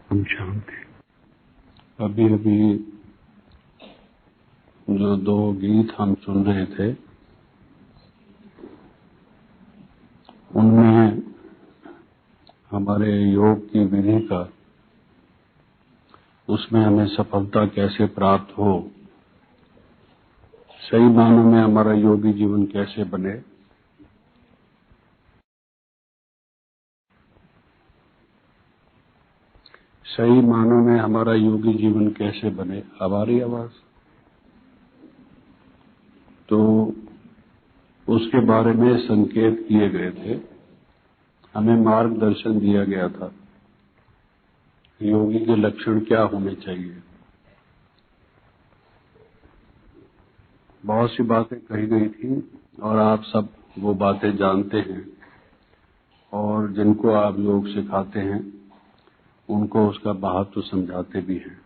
हम शांत हैं। अभी अभी जो दो गीत हम सुन रहे थे उनमें हमारे योग की विधि का, उसमें हमें सफलता कैसे प्राप्त हो, सही मानों में हमारा योगी जीवन कैसे बने, सही मानों में हमारा योगी जीवन कैसे बने। हमारी आवाज तो उसके बारे में संकेत किए गए थे, हमें मार्गदर्शन दिया गया था योगी के लक्षण क्या होने चाहिए। बहुत सी बातें कही गई थी और आप सब वो बातें जानते हैं और जिनको आप योग सिखाते हैं उनको उसका महत्व समझाते भी हैं।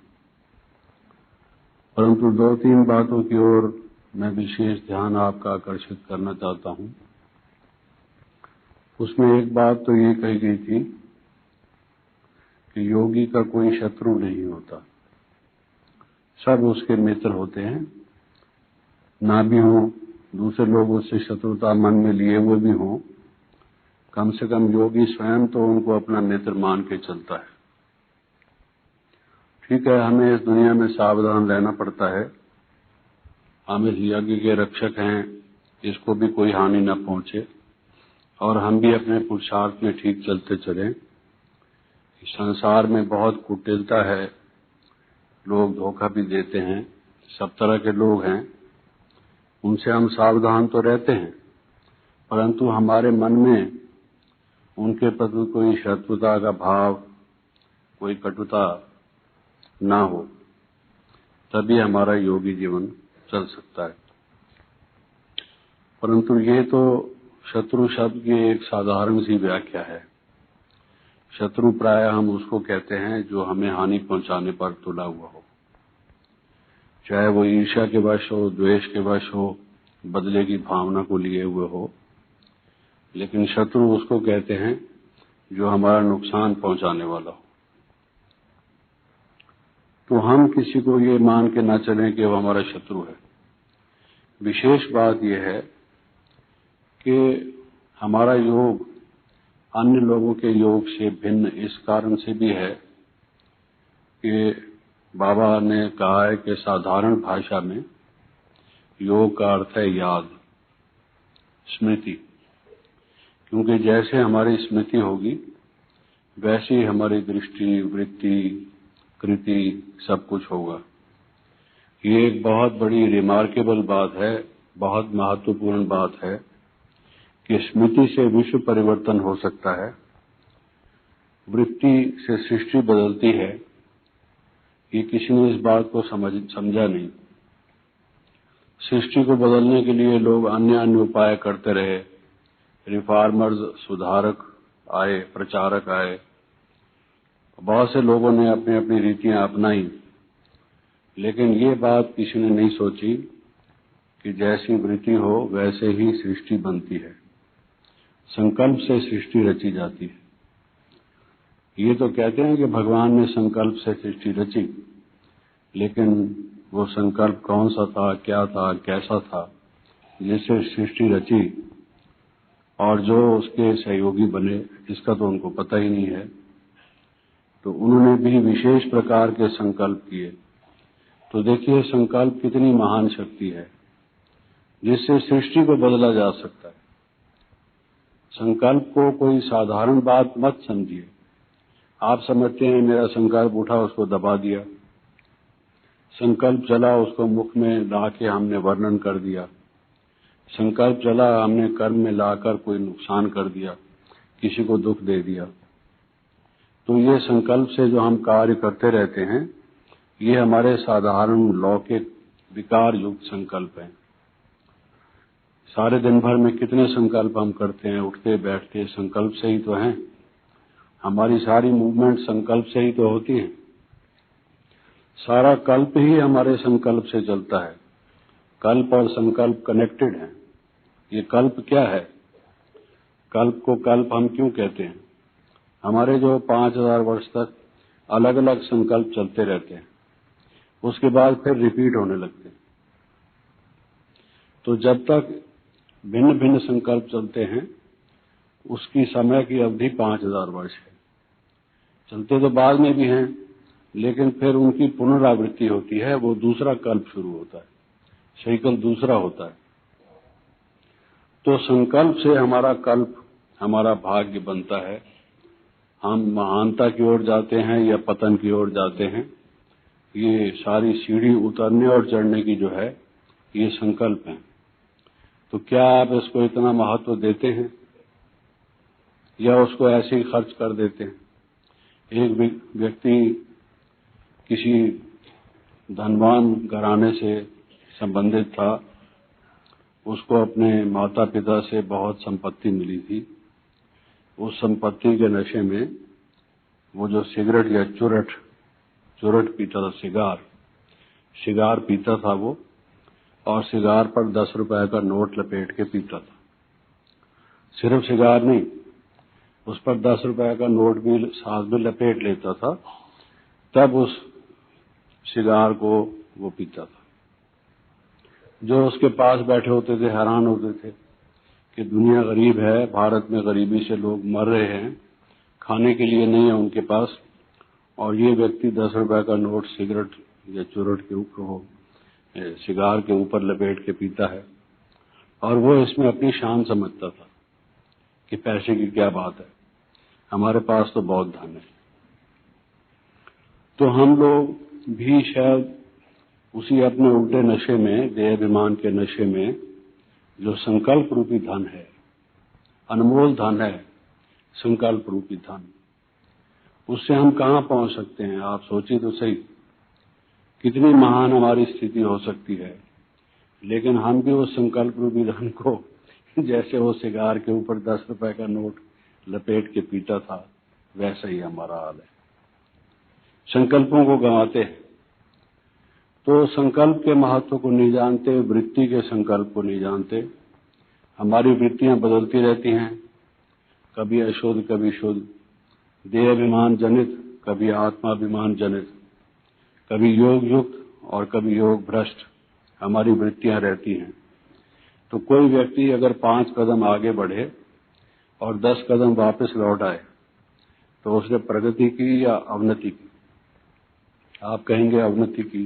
परंतु दो तीन बातों की ओर मैं विशेष ध्यान आपका आकर्षित करना चाहता हूं। उसमें एक बात तो ये कही गई थी कि योगी का कोई शत्रु नहीं होता, सब उसके मित्र होते हैं। ना भी हो, दूसरे लोग उससे शत्रुता मन में लिए हुए भी हों, कम से कम योगी स्वयं तो उनको अपना मित्र मान के चलता है। ठीक है, हमें इस दुनिया में सावधान रहना पड़ता है, हम इस यज्ञ के रक्षक हैं, इसको भी कोई हानि न पहुंचे और हम भी अपने पुरुषार्थ में ठीक चलते चलें। संसार में बहुत कुटिलता है, लोग धोखा भी देते हैं, सब तरह के लोग हैं, उनसे हम सावधान तो रहते हैं, परंतु हमारे मन में उनके प्रति कोई शत्रुता का भाव, कोई कटुता ना हो, तभी हमारा योगी जीवन चल सकता है। परंतु ये तो शत्रु शब्द की एक साधारण सी व्याख्या है। शत्रु प्राय हम उसको कहते हैं जो हमें हानि पहुंचाने पर तुला हुआ हो, चाहे वो ईर्ष्या के वश हो, द्वेष के वश हो, बदले की भावना को लिए हुए हो, लेकिन शत्रु उसको कहते हैं जो हमारा नुकसान पहुंचाने वाला हो। तो हम किसी को ये मान के ना चलें कि वो हमारा शत्रु है। विशेष बात यह है कि हमारा योग अन्य लोगों के योग से भिन्न इस कारण से भी है कि बाबा ने कहा है कि साधारण भाषा में योग का अर्थ है याद, स्मृति। क्योंकि जैसे हमारी स्मृति होगी वैसे ही हमारी दृष्टि, वृत्ति, कृति सब कुछ होगा। ये एक बहुत बड़ी रिमार्केबल बात है, बहुत महत्वपूर्ण बात है कि स्मृति से विश्व परिवर्तन हो सकता है, वृत्ति से सृष्टि बदलती है। ये किसी ने इस बात को समझा नहीं। सृष्टि को बदलने के लिए लोग अन्य अन्य उपाय करते रहे, रिफॉर्मर्स, सुधारक आए, प्रचारक आए, बहुत से लोगों ने अपनी अपनी रीतियां अपनाई, लेकिन ये बात किसी ने नहीं सोची कि जैसी वृत्ति हो वैसे ही सृष्टि बनती है, संकल्प से सृष्टि रची जाती है। ये तो कहते हैं कि भगवान ने संकल्प से सृष्टि रची, लेकिन वो संकल्प कौन सा था, क्या था, कैसा था जिससे सृष्टि रची और जो उसके सहयोगी बने, इसका तो उनको पता ही नहीं है। तो उन्होंने भी विशेष प्रकार के संकल्प किए। तो देखिए संकल्प कितनी महान शक्ति है जिससे सृष्टि को बदला जा सकता है। संकल्प को कोई साधारण बात मत समझिए। आप समझते हैं मेरा संकल्प उठा, उसको दबा दिया, संकल्प चला, उसको मुख में लाके हमने वर्णन कर दिया, संकल्प चला, हमने कर्म में लाकर कोई नुकसान कर दिया, किसी को दुख दे दिया। तो ये संकल्प से जो हम कार्य करते रहते हैं ये हमारे साधारण लौकिक विकार युक्त संकल्प हैं। सारे दिन भर में कितने संकल्प हम करते हैं, उठते बैठते संकल्प से ही तो हैं। हमारी सारी मूवमेंट संकल्प से ही तो होती है। सारा कल्प ही हमारे संकल्प से चलता है। कल्प और संकल्प कनेक्टेड हैं। ये कल्प क्या है? कल्प को कल्प हम क्यों कहते हैं? हमारे जो 5000 वर्ष तक अलग अलग संकल्प चलते रहते हैं, उसके बाद फिर रिपीट होने लगते हैं। तो जब तक भिन्न भिन्न संकल्प चलते हैं उसकी समय की अवधि 5000 वर्ष है। चलते तो बाद में भी हैं, लेकिन फिर उनकी पुनरावृत्ति होती है, वो दूसरा कल्प शुरू होता है, साइकिल दूसरा होता है। तो संकल्प से हमारा कल्प, हमारा भाग्य बनता है। हम महानता की ओर जाते हैं या पतन की ओर जाते हैं, ये सारी सीढ़ी उतरने और चढ़ने की जो है ये संकल्प है। तो क्या आप इसको इतना महत्व देते हैं या उसको ऐसे ही खर्च कर देते हैं? एक व्यक्ति किसी धनवान घराने से संबंधित था, उसको अपने माता पिता से बहुत संपत्ति मिली थी। उस संपत्ति के नशे में वो जो सिगरेट या चुरट पीता था, सिगार पीता था वो, और सिगार पर 10 रुपए का नोट लपेट के पीता था। सिर्फ सिगार नहीं, उस पर 10 रुपए का नोट भी साथ में लपेट लेता था, तब उस सिगार को वो पीता था। जो उसके पास बैठे होते थे हैरान होते थे कि दुनिया गरीब है, भारत में गरीबी से लोग मर रहे हैं, खाने के लिए नहीं है उनके पास, और ये व्यक्ति 10 रुपए का नोट सिगरेट या चुरट के ऊपर, सिगार के ऊपर लपेट के पीता है, और वो इसमें अपनी शान समझता था कि पैसे की क्या बात है, हमारे पास तो बहुत धन है। तो हम लोग भी शायद उसी अपने उल्टे नशे में, देहाभिमान के नशे में, जो संकल्प रूपी धन है, अनमोल धन है, संकल्प रूपी धन, उससे हम कहां पहुंच सकते हैं? आप सोचिए तो सही, कितनी महान हमारी स्थिति हो सकती है, लेकिन हम भी उस संकल्प रूपी धन को जैसे वो सिगार के ऊपर 10 रुपए का नोट लपेट के पीता था, वैसा ही हमारा हाल है। संकल्पों को गंवाते हैं। तो संकल्प के महत्व को नहीं जानते, वृत्ति के संकल्प को नहीं जानते। हमारी वृत्तियां बदलती रहती हैं, कभी अशुद्ध कभी शुद्ध, देहाभिमान जनित कभी आत्माभिमान जनित, कभी योग युक्त और कभी योग भ्रष्ट हमारी वृत्तियां रहती हैं। तो कोई व्यक्ति अगर 5 कदम आगे बढ़े और 10 कदम वापस लौट आए तो उसने प्रगति की या अवनति की? आप कहेंगे अवनति की,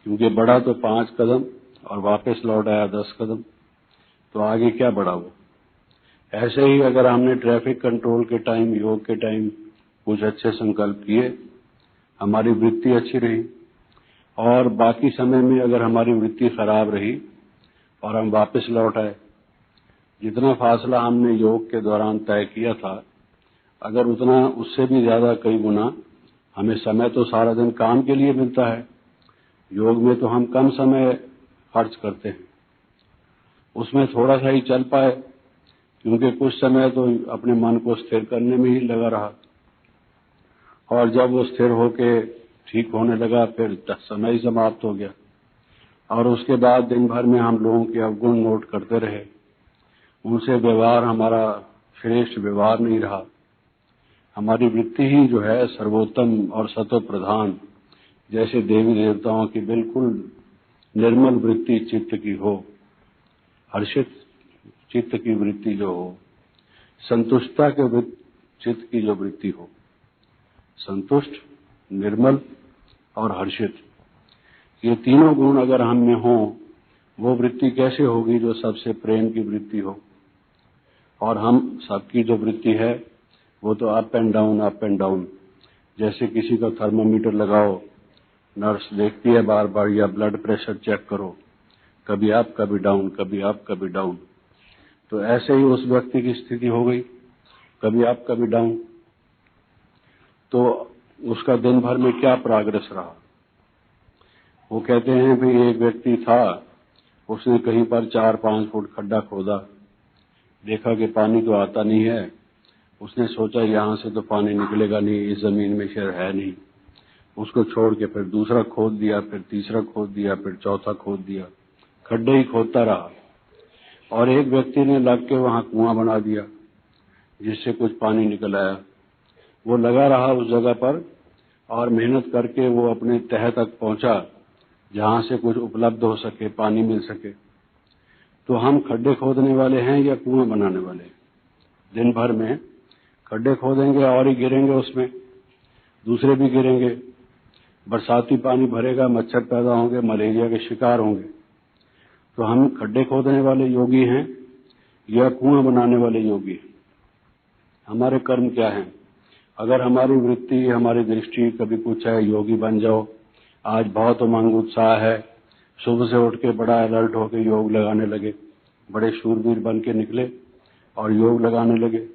क्योंकि बढ़ा तो 5 कदम और वापस लौट आया 10 कदम, तो आगे क्या बढ़ा वो? ऐसे ही अगर हमने ट्रैफिक कंट्रोल के टाइम, योग के टाइम कुछ अच्छे संकल्प किए, हमारी वृत्ति अच्छी रही, और बाकी समय में अगर हमारी वृत्ति खराब रही और हम वापस लौट आए, जितना फासला हमने योग के दौरान तय किया था, अगर उतना उससे भी ज्यादा कई गुना हमें समय तो सारा दिन काम के लिए मिलता है, योग में तो हम कम समय खर्च करते हैं, उसमें थोड़ा सा ही चल पाए, क्योंकि कुछ समय तो अपने मन को स्थिर करने में ही लगा रहा, और जब वो स्थिर होके ठीक होने लगा फिर समय ही समाप्त हो गया, और उसके बाद दिन भर में हम लोगों के अवगुण नोट करते रहे, उनसे व्यवहार हमारा श्रेष्ठ व्यवहार नहीं रहा। हमारी वृत्ति ही जो है सर्वोत्तम और सत्व प्रधान, जैसे देवी देवताओं की बिल्कुल निर्मल वृत्ति चित्त की हो, हर्षित चित्त की वृत्ति जो हो, संतुष्टता के चित्त की जो वृत्ति हो, संतुष्ट, निर्मल और हर्षित, ये तीनों गुण अगर हम में हो, वो वृत्ति कैसे होगी जो सबसे प्रेम की वृत्ति हो? और हम सबकी जो वृत्ति है वो तो अप एंड डाउन, जैसे किसी का थर्मोमीटर लगाओ, नर्स देखती है बार बार, या ब्लड प्रेशर चेक करो, कभी अप कभी डाउन, कभी अप कभी डाउन, तो ऐसे ही उस व्यक्ति की स्थिति हो गई, कभी अप कभी डाउन। तो उसका दिन भर में क्या प्रोग्रेस रहा? वो कहते हैं भाई एक व्यक्ति था, उसने कहीं पर 4-5 फुट खड्डा खोदा, देखा कि पानी तो आता नहीं है, उसने सोचा यहां से तो पानी निकलेगा नहीं, इस जमीन में शेर है नहीं, उसको छोड़ के फिर दूसरा खोद दिया, फिर तीसरा खोद दिया, फिर चौथा खोद दिया, खड्डे ही खोदता रहा, और एक व्यक्ति ने लग के वहां कुआं बना दिया जिससे कुछ पानी निकल आया। वो लगा रहा उस जगह पर और मेहनत करके वो अपने तह तक पहुंचा जहां से कुछ उपलब्ध हो सके, पानी मिल सके। तो हम खड्डे खोदने वाले हैं या कुआं बनाने वाले हैं? दिन भर में खड्डे खोदेंगे और ही गिरेंगे, उसमें दूसरे भी गिरेंगे, बरसाती पानी भरेगा, मच्छर पैदा होंगे, मलेरिया के शिकार होंगे। तो हम खड्डे खोदने वाले योगी हैं या कुआं बनाने वाले योगी हैं? हमारे कर्म क्या हैं? अगर हमारी वृत्ति, हमारी दृष्टि कभी कुछ है, योगी बन जाओ, आज बहुत उमंग उत्साह है, सुबह से उठ के बड़ा अलर्ट होकर योग लगाने लगे, बड़े शूरवीर बन के निकले और योग लगाने लगे।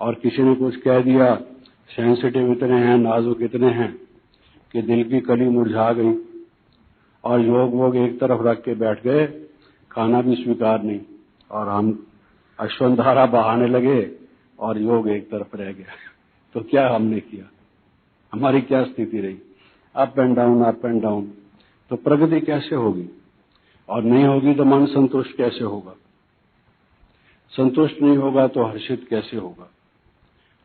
और किसी ने कुछ कह दिया, सेंसिटिव इतने हैं, नाजुक इतने हैं कि दिल की कली मुरझा गई और योग वोग एक तरफ रख के बैठ गए, खाना भी स्वीकार नहीं, और हम अश्वंधारा बहाने लगे और योग एक तरफ रह गया। तो क्या हमने किया? हमारी क्या स्थिति रही? Up and down, up and down. तो प्रगति कैसे होगी? और नहीं होगी तो मन संतुष्ट कैसे होगा? संतुष्ट नहीं होगा तो हर्षित कैसे होगा?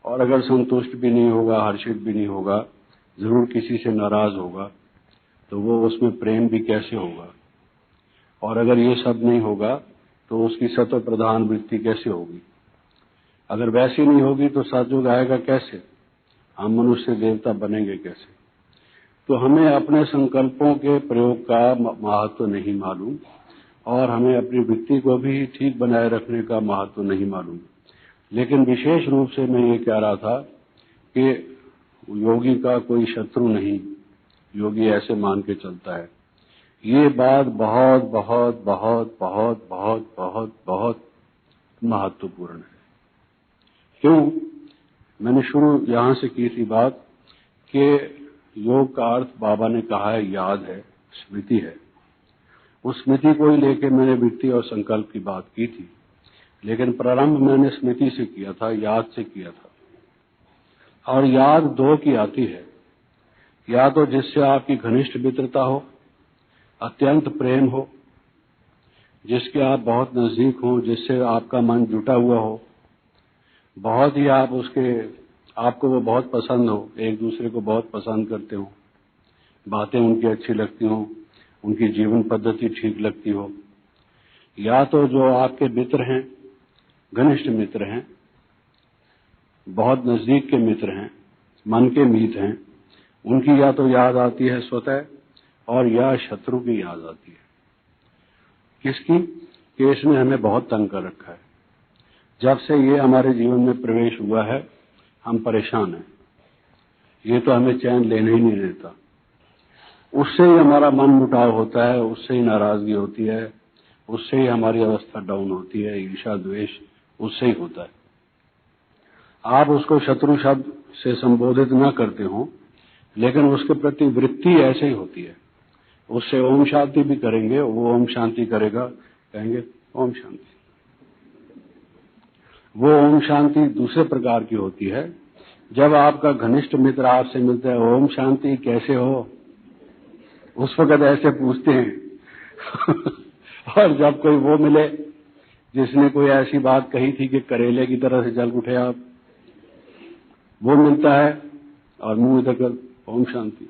और अगर संतुष्ट भी नहीं होगा, हर्षित भी नहीं होगा, जरूर किसी से नाराज होगा, तो वो उसमें प्रेम भी कैसे होगा? और अगर ये सब नहीं होगा तो उसकी सत्व प्रधान वृत्ति कैसे होगी? अगर वैसी नहीं होगी तो सतयुग आएगा कैसे? हम मनुष्य देवता बनेंगे कैसे? तो हमें अपने संकल्पों के प्रयोग का महत्व नहीं मालूम, और हमें अपनी वृत्ति को भी ठीक बनाए रखने का महत्व नहीं मालूम। लेकिन विशेष रूप से मैं ये कह रहा था कि योगी का कोई शत्रु नहीं, योगी ऐसे मान के चलता है। ये बात बहुत बहुत बहुत बहुत बहुत बहुत बहुत महत्वपूर्ण है। क्यों? मैंने शुरू यहां से की थी बात कि योग का अर्थ बाबा ने कहा है याद है, स्मृति है। उस स्मृति को ही लेके मैंने वृत्ति और संकल्प की बात की थी, लेकिन प्रारंभ मैंने स्मृति से किया था, याद से किया था। और याद दो की आती है, या तो जिससे आपकी घनिष्ठ मित्रता हो, अत्यंत प्रेम हो, जिसके आप बहुत नजदीक हो, जिससे आपका मन जुटा हुआ हो, बहुत ही आपको वो बहुत पसंद हो, एक दूसरे को बहुत पसंद करते हो, बातें उनकी अच्छी लगती हो, उनकी जीवन पद्धति ठीक लगती हो। या तो जो आपके मित्र हैं, घनिष्ठ मित्र हैं, बहुत नजदीक के मित्र हैं, मन के मीत हैं, उनकी या तो याद आती है स्वतः, और या शत्रु की याद आती है। किसकी? कि इसने हमें बहुत तंग कर रखा है। जब से ये हमारे जीवन में प्रवेश हुआ है, हम परेशान हैं। ये तो हमें चैन लेने ही नहीं देता। उससे ही हमारा मन मुटाव होता है, उससे ही नाराजगी होती है, उससे ही हमारी अवस्था डाउन होती है, ईर्ष्या द्वेष उससे ही होता है। आप उसको शत्रु शब्द से संबोधित न करते हो, लेकिन उसके प्रति वृत्ति ऐसे ही होती है। उससे ओम शांति भी करेंगे, वो ओम शांति करेगा, कहेंगे ओम शांति। वो ओम शांति दूसरे प्रकार की होती है। जब आपका घनिष्ठ मित्र आपसे मिलता है, ओम शांति कैसे हो, उस वक्त ऐसे पूछते हैं और जब कोई वो मिले जिसने कोई ऐसी बात कही थी कि करेले की तरह से जल उठे आप, वो मिलता है और मुंह इधर ओम शांति,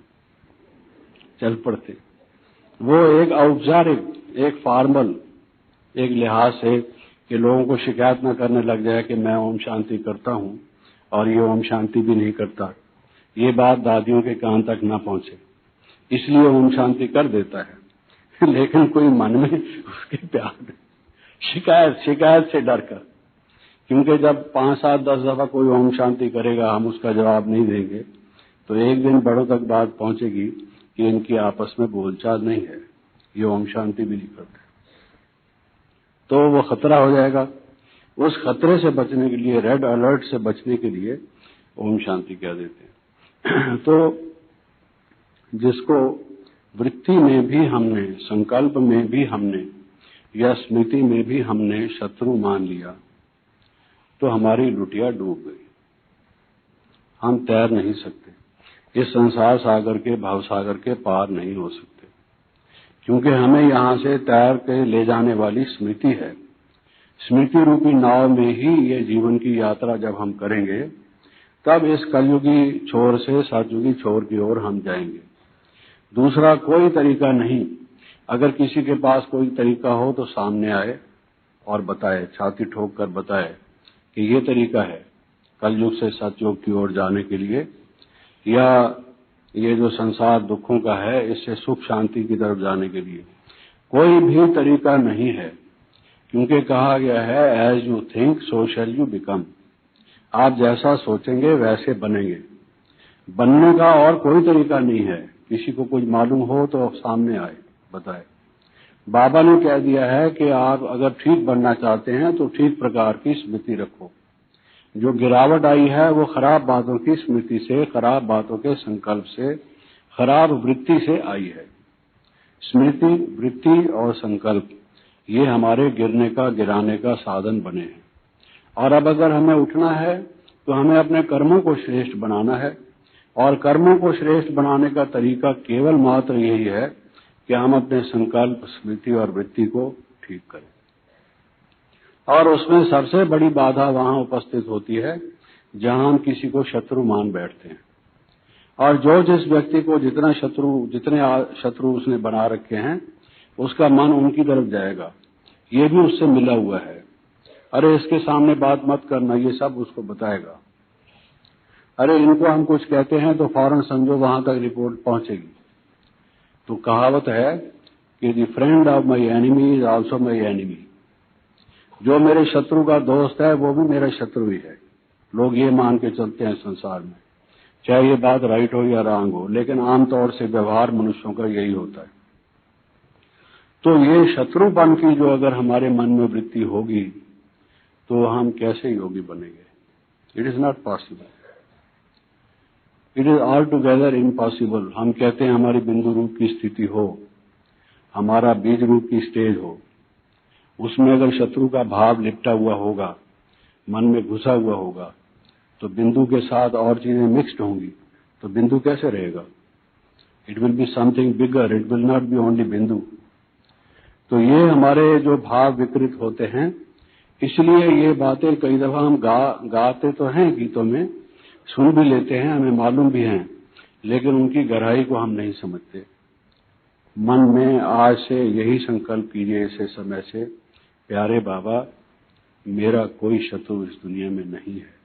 चल पड़ते। वो एक औपचारिक, एक फॉर्मल, एक लिहाज से कि लोगों को शिकायत न करने लग जाए कि मैं ओम शांति करता हूं और ये ओम शांति भी नहीं करता, ये बात दादियों के कान तक न पहुंचे, इसलिए ओम शांति कर देता है। लेकिन कोई मन में उसके प्यार शिकायत से डर कर, क्योंकि जब 5, 7, 10 दफा कोई ओम शांति करेगा, हम उसका जवाब नहीं देंगे, तो एक दिन बड़ों तक बात पहुंचेगी कि इनकी आपस में बोलचाल नहीं है, ये ओम शांति भी नहीं करते। तो वो खतरा हो जाएगा। उस खतरे से बचने के लिए, रेड अलर्ट से बचने के लिए ओम शांति कह देते हैं। तो जिसको वृत्ति में भी हमने, संकल्प में भी हमने, या स्मृति में भी हमने शत्रु मान लिया, तो हमारी लुटिया डूब गई। हम तैर नहीं सकते, इस संसार सागर के, भाव सागर के पार नहीं हो सकते, क्योंकि हमें यहां से तैर के ले जाने वाली स्मृति है। स्मृति रूपी नाव में ही ये जीवन की यात्रा जब हम करेंगे, तब इस कलयुगी छोर से सतयुगी छोर की ओर हम जाएंगे। दूसरा कोई तरीका नहीं। अगर किसी के पास कोई तरीका हो तो सामने आए और बताए, छाती ठोक कर बताए कि ये तरीका है कलयुग से सतयुग की ओर जाने के लिए, या ये जो संसार दुखों का है इससे सुख शांति की तरफ जाने के लिए। कोई भी तरीका नहीं है, क्योंकि कहा गया है as you think so shall you become. आप जैसा सोचेंगे वैसे बनेंगे। बनने का और कोई तरीका नहीं है। किसी को कुछ मालूम हो तो सामने आए, बताए। बाबा ने कह दिया है कि आप अगर ठीक बनना चाहते हैं तो ठीक प्रकार की स्मृति रखो। जो गिरावट आई है वो खराब बातों की स्मृति से, खराब बातों के संकल्प से, खराब वृत्ति से आई है। स्मृति, वृत्ति और संकल्प ये हमारे गिरने का, गिराने का साधन बने हैं। और अब अगर हमें उठना है तो हमें अपने कर्मों को श्रेष्ठ बनाना है, और कर्मों को श्रेष्ठ बनाने का तरीका केवल मात्र यही है कि हम अपने संकल्प, स्मृति और वृत्ति को ठीक करें। और उसमें सबसे बड़ी बाधा वहां उपस्थित होती है जहां हम किसी को शत्रु मान बैठते हैं। और जो जिस व्यक्ति को जितने शत्रु उसने बना रखे हैं, उसका मन उनकी तरफ जाएगा। ये भी उससे मिला हुआ है। अरे इसके सामने बात मत करना, ये सब उसको बताएगा। अरे इनको हम कुछ कहते हैं तो फौरन समझो वहां तक रिपोर्ट पहुंचेगी। तो कहावत है कि the friend of my enemy is also my enemy. जो मेरे शत्रु का दोस्त है वो भी मेरा शत्रु ही है। लोग ये मान के चलते हैं संसार में, चाहे ये बात राइट हो या रॉन्ग हो, लेकिन आमतौर से व्यवहार मनुष्यों का यही होता है। तो ये शत्रुपन की जो अगर हमारे मन में वृत्ति होगी तो हम कैसे योगी बनेंगे? It is not possible. It is all together impossible. हम कहते हैं हमारी बिंदु रूप की स्थिति हो, हमारा बीज रूप की स्टेज हो, उसमें अगर शत्रु का भाव लिपटा हुआ होगा, मन में घुसा हुआ होगा, तो बिंदु के साथ और चीजें मिक्स्ड होंगी, तो बिंदु कैसे रहेगा? It will be something bigger, it will not be only बिंदु। तो ये हमारे जो भाव विकृत होते हैं, इसलिए ये बातें कई दफा हम गाते तो हैं गीतों में, सुन भी लेते हैं, हमें मालूम भी हैं, लेकिन उनकी गहराई को हम नहीं समझते। मन में आज से यही संकल्प कीजिए इसे समय से, प्यारे बाबा मेरा कोई शत्रु इस दुनिया में नहीं है।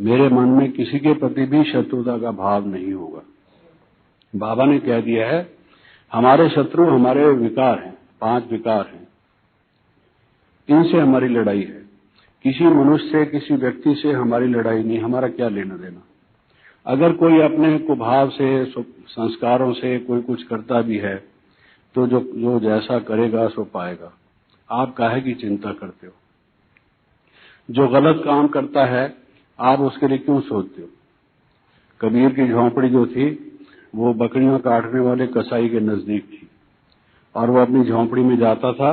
मेरे मन में किसी के प्रति भी शत्रुता का भाव नहीं होगा। बाबा ने कह दिया है हमारे शत्रु हमारे विकार हैं, 5 विकार हैं, इनसे हमारी लड़ाई है। किसी मनुष्य से, किसी व्यक्ति से हमारी लड़ाई नहीं, हमारा क्या लेना देना। अगर कोई अपने कुभाव से, संस्कारों से कोई कुछ करता भी है तो जो जैसा करेगा सो पाएगा। आप काहे की चिंता करते हो? जो गलत काम करता है आप उसके लिए क्यों सोचते हो? कबीर की झोंपड़ी जो थी वो बकरियां काटने वाले कसाई के नजदीक थी, और वो अपनी झोंपड़ी में जाता था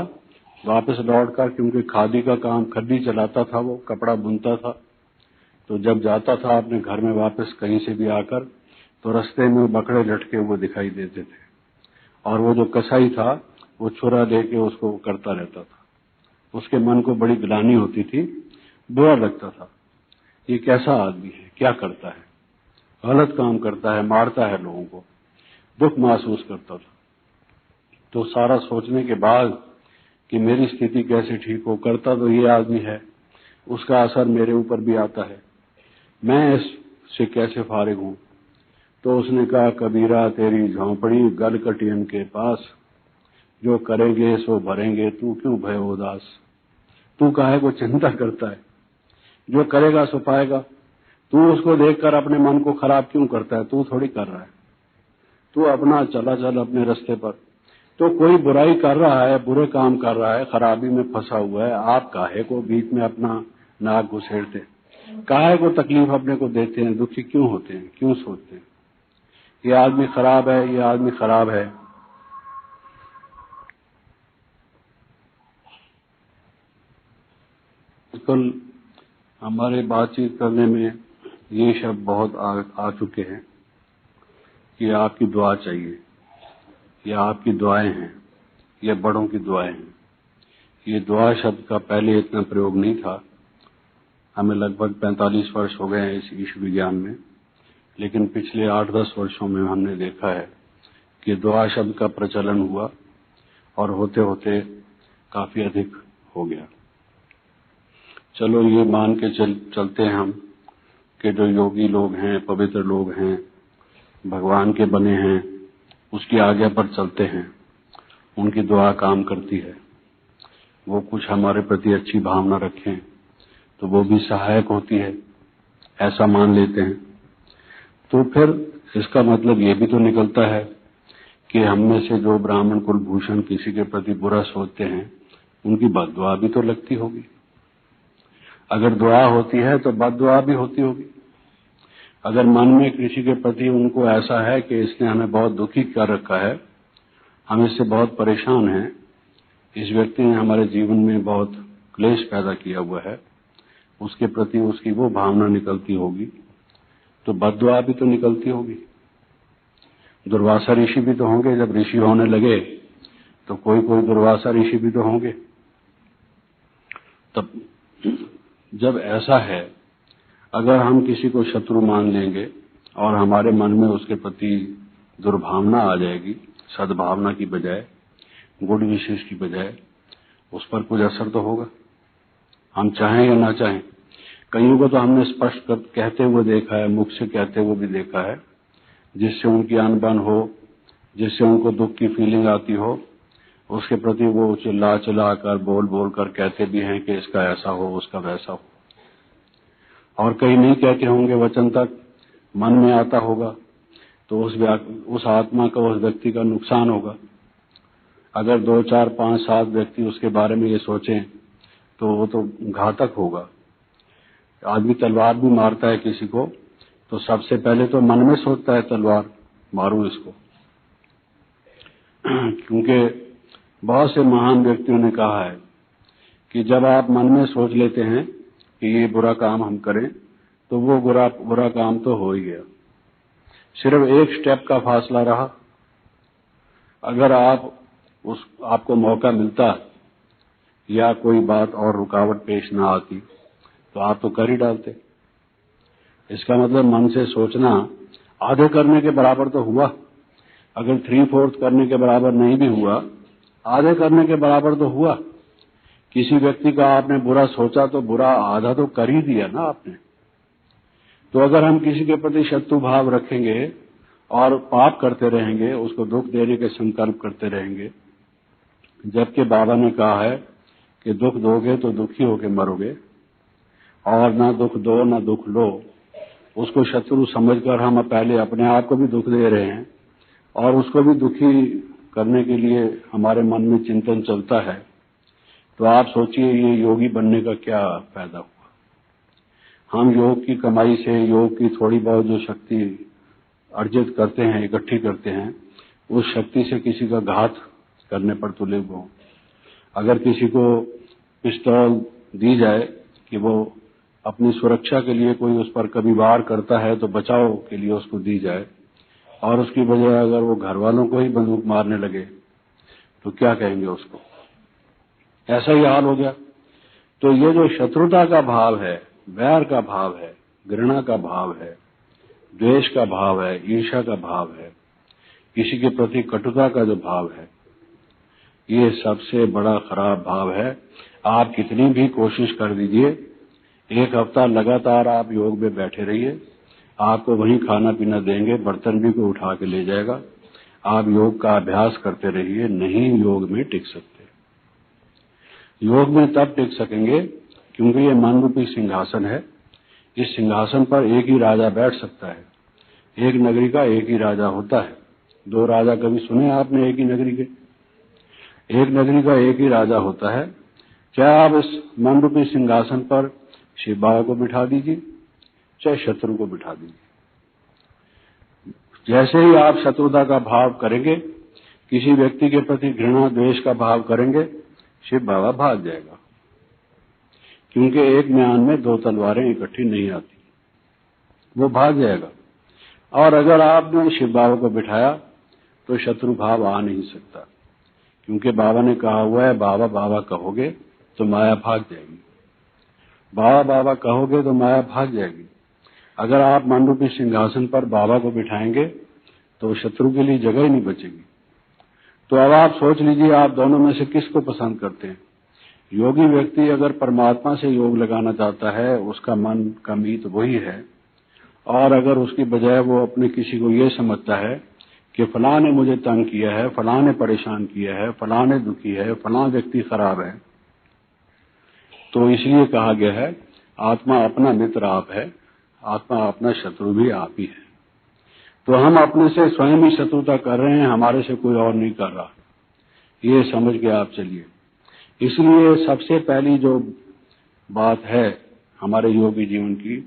वापस लौटकर, क्योंकि खादी का काम, खड्डी चलाता था, वो कपड़ा बुनता था। तो जब जाता था अपने घर में वापस कहीं से भी आकर, तो रास्ते में बकरे लटके हुए दिखाई देते थे, और वो जो कसाई था वो छुरा लेके उसको करता रहता था। उसके मन को बड़ी ग्लानि होती थी, बुरा लगता था, ये कैसा आदमी है, क्या करता है, गलत काम करता है, मारता है लोगों को, दुख महसूस करता था। तो सारा सोचने के बाद कि मेरी स्थिति कैसे ठीक हो, करता तो ये आदमी है, उसका असर मेरे ऊपर भी आता है, मैं इससे कैसे फारिग हूं? तो उसने कहा कबीरा तेरी झोंपड़ी गल कटियन के पास, जो करेंगे सो भरेंगे, तू क्यों भय उदास? तू काहे को चिंता करता है? जो करेगा सो पाएगा। तू उसको देखकर अपने मन को खराब क्यों करता है? तू थोड़ी कर रहा है, तू अपना चला चल अपने रास्ते पर। तो कोई बुराई कर रहा है, बुरे काम कर रहा है, खराबी में फंसा हुआ है, आप काहे को बीच में अपना नाक घुसेड़ते, काहे को तकलीफ अपने को देते हैं, दुखी क्यों होते हैं, क्यों सोचते हैं ये आदमी खराब है, ये आदमी खराब है? आजकल हमारे बातचीत करने में ये शब्द बहुत आ चुके हैं कि आपकी दुआ चाहिए, या आपकी दुआएं हैं, या बड़ों की दुआएं हैं। ये दुआ शब्द का पहले इतना प्रयोग नहीं था, हमें लगभग 45 वर्ष हो गए हैं इस ईश विज्ञान में, लेकिन पिछले 8-10 वर्षों में हमने देखा है कि दुआ शब्द का प्रचलन हुआ और होते होते काफी अधिक हो गया। चलो ये मान के चलते हैं हम कि जो योगी लोग हैं, पवित्र लोग हैं, भगवान के बने हैं, उसकी आज्ञा पर चलते हैं, उनकी दुआ काम करती है। वो कुछ हमारे प्रति अच्छी भावना रखें तो वो भी सहायक होती है, ऐसा मान लेते हैं। तो फिर इसका मतलब ये भी तो निकलता है कि हम में से जो ब्राह्मण कुलभूषण किसी के प्रति बुरा सोचते हैं, उनकी बद्दुआ भी तो लगती होगी। अगर दुआ होती है तो बद्दुआ भी होती होगी। अगर मन में किसी के प्रति उनको ऐसा है कि इसने हमें बहुत दुखी कर रखा है, हम इससे बहुत परेशान हैं, इस व्यक्ति ने हमारे जीवन में बहुत क्लेश पैदा किया हुआ है, उसके प्रति उसकी वो भावना निकलती होगी, तो बद्दुआ भी तो निकलती होगी। दुर्वासा ऋषि भी तो होंगे। जब ऋषि होने लगे तो कोई कोई दुर्वासा ऋषि भी तो होंगे। तब जब ऐसा है, अगर हम किसी को शत्रु मान लेंगे और हमारे मन में उसके प्रति दुर्भावना आ जाएगी, सद्भावना की बजाय, गुड विशेष की बजाय, उस पर कुछ असर तो होगा, हम चाहें या ना चाहें। कईयों को तो हमने स्पष्ट कहते हुए देखा है, मुख से कहते हुए भी देखा है, जिससे उनकी अनबन हो, जिससे उनको दुख की फीलिंग आती हो, उसके प्रति वो चिल्ला चिल्ला कर बोल बोल कर कहते भी हैं कि इसका ऐसा हो, उसका वैसा हो। और कई नहीं कहते होंगे, वचन तक मन में आता होगा, तो उस आत्मा का, उस व्यक्ति का नुकसान होगा। अगर 2, 4, 5, 7 व्यक्ति उसके बारे में ये सोचें तो वो तो घातक होगा। आदमी तलवार भी मारता है किसी को तो सबसे पहले तो मन में सोचता है तलवार मारूं इसको, क्योंकि बहुत से महान व्यक्तियों ने कहा है कि जब आप मन में सोच लेते हैं कि ये बुरा काम हम करें, तो वो बुरा काम तो हो ही गया। सिर्फ एक स्टेप का फासला रहा। अगर आपको मौका मिलता या कोई बात और रुकावट पेश ना आती तो आप तो कर ही डालते। इसका मतलब मन से सोचना आधे करने के बराबर तो हुआ। अगर 3/4 करने के बराबर नहीं भी हुआ, आधे करने के बराबर तो हुआ। किसी व्यक्ति का आपने बुरा सोचा तो बुरा आधा तो कर ही दिया ना आपने। तो अगर हम किसी के प्रति शत्रु भाव रखेंगे और पाप करते रहेंगे, उसको दुख देने के संकल्प करते रहेंगे, जबकि बाबा ने कहा है कि दुख दोगे तो दुखी होके मरोगे, और ना दुख दो ना दुख लो, उसको शत्रु समझकर हम पहले अपने आप को भी दुख दे रहे हैं और उसको भी दुखी करने के लिए हमारे मन में चिंतन चलता है। तो आप सोचिए ये योगी बनने का क्या फायदा हुआ। हम योग की कमाई से, योग की थोड़ी बहुत जो शक्ति अर्जित करते हैं, इकट्ठी करते हैं, उस शक्ति से किसी का घात करने पर तुले हो। अगर किसी को पिस्तौल दी जाए कि वो अपनी सुरक्षा के लिए कोई उस पर कभी वार करता है तो बचाव के लिए उसको दी जाए, और उसकी बजाय अगर वो घर वालों को ही बंदूक मारने लगे तो क्या कहेंगे उसको। ऐसा ही हाल हो गया। तो ये जो शत्रुता का भाव है, वैर का भाव है, घृणा का भाव है, द्वेष का भाव है, ईर्ष्या का भाव है, किसी के प्रति कटुता का जो भाव है, ये सबसे बड़ा खराब भाव है। आप कितनी भी कोशिश कर दीजिए, 1 हफ्ता लगातार आप योग में बैठे रहिए, आपको वहीं खाना पीना देंगे, बर्तन भी कोई उठा के ले जाएगा। आप योग का अभ्यास करते रहिए, नहीं योग में टिक सकते। योग में तब टिक सकेंगे क्योंकि ये मन रूपी सिंहासन है। इस सिंहासन पर एक ही राजा बैठ सकता है। एक नगरी का एक ही राजा होता है। 2 राजा कभी सुने आपने एक ही नगरी के? एक नगरी का एक ही राजा होता है। क्या आप इस मन रूपी सिंहासन पर शिव बाबा को बिठा दीजिए, चाहे शत्रु को बिठा दीजिए। जैसे ही आप शत्रुता का भाव करेंगे, किसी व्यक्ति के प्रति घृणा द्वेष का भाव करेंगे, शिव बाबा भाग जाएगा, क्योंकि एक म्यान में 2 तलवारें इकट्ठी नहीं आती, वो भाग जाएगा। और अगर आपने शिव बाबा को बिठाया तो शत्रु भाव आ नहीं सकता, क्योंकि बाबा ने कहा हुआ है बाबा बाबा कहोगे तो माया भाग जाएगी। बाबा बाबा कहोगे तो माया भाग जाएगी। अगर आप मन रूपी सिंहासन पर बाबा को बिठाएंगे तो शत्रु के लिए जगह ही नहीं बचेगी। तो अब आप सोच लीजिए, आप दोनों में से किसको पसंद करते हैं। योगी व्यक्ति अगर परमात्मा से योग लगाना चाहता है, उसका मन का मीत वही है, और अगर उसकी बजाय वो अपने किसी को ये समझता है कि फलां ने मुझे तंग किया है, फलां ने परेशान किया है, फलां ने दुखी है, फलां व्यक्ति खराब है, तो इसलिए कहा गया है आत्मा अपना मित्र आप है, आत्मा अपना शत्रु भी आप ही है। तो हम अपने से स्वयं ही शत्रुता कर रहे हैं, हमारे से कोई और नहीं कर रहा, ये समझ के आप चलिए। इसलिए सबसे पहली जो बात है हमारे योगी जीवन की,